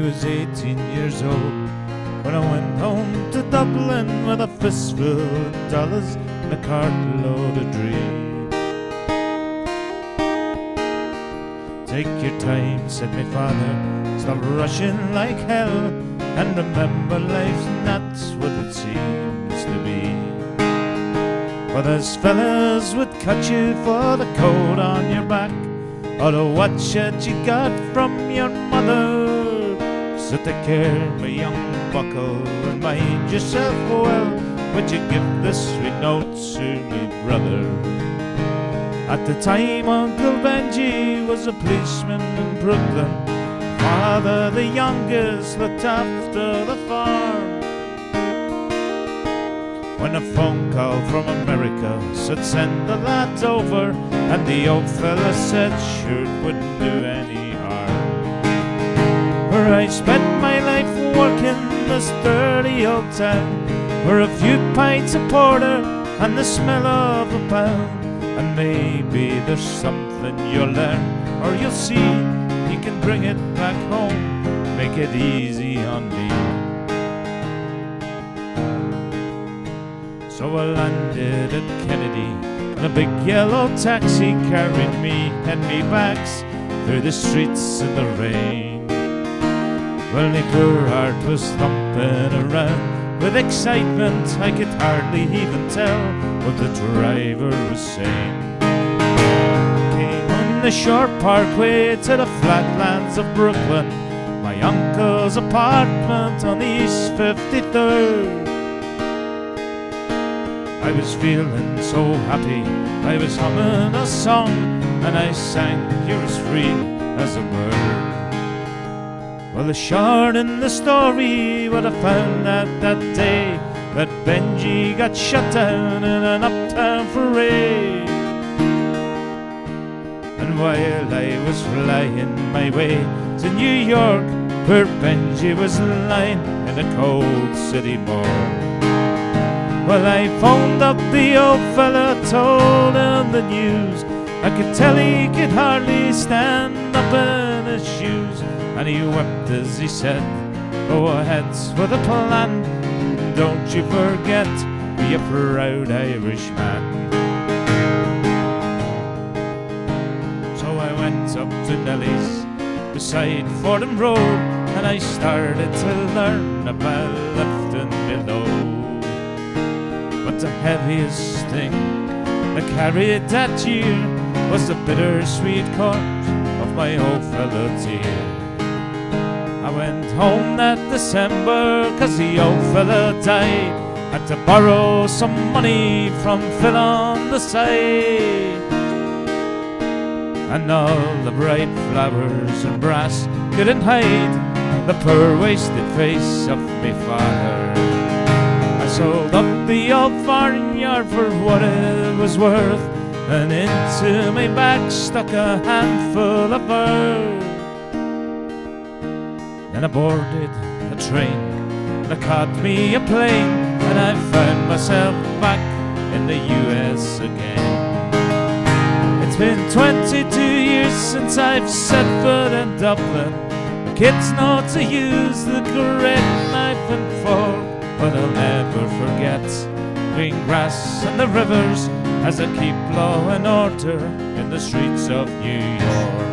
I was 18 years old when I went home to Dublin with a fistful of dollars and a cartload of dreams. Take your time, said my father, stop rushing like hell, and remember life's not what it seems to be. For there's fellas would cut you for the coat on your back, or the watch that you got from your mother. So take care, my young buckle, and mind yourself well. Would you give this sweet note to me brother? At the time Uncle Benji was a policeman in Brooklyn. Father, the youngest, looked after the farm. When a phone call from America said send the lads over, and the old fella said sure it wouldn't do any harm. Where I spent my life working this dirty old town, where a few pints of porter and the smell of a pound. And maybe there's something you'll learn, or you'll see you can bring it back home, make it easy on me. So I landed at Kennedy, and a big yellow taxi carried me and me bags through the streets in the rain. Well, my poor heart was thumping around with excitement. I could hardly even tell what the driver was saying. Came on the short parkway to the flatlands of Brooklyn, my uncle's apartment on East 53rd. I was feeling so happy, I was humming a song, and I sang, "You're as free as a bird." Well, the short in the story, what I found out that day, that Benji got shut down in an uptown parade. And while I was flying my way to New York, poor Benji was lying in a cold city morgue. Well, I phoned up the old fella, told him the news. I could tell he could hardly stand up in his shoes, and he wept as he said, "Go ahead with the plan, don't you forget, be a proud Irishman." So I went up to Nellie's beside Fordham Road, and I started to learn about lifting below. But the heaviest thing I carried that year was the bittersweet corpse of my old fellow dear. I went home that December 'cause the old fella died. Had to borrow some money from Phil on the side. And all the bright flowers and brass couldn't hide the poor wasted face of me father. I sold up the old farmyard for what it was worth, and into my bag stuck a handful of earth. Then I boarded a train, and I caught me a plane, and I found myself back in the US again. It's been 22 years since I've set foot in Dublin. The kids know to use the correct knife and fork, but I'll never forget green grass and the rivers as I keep law and order in the streets of New York.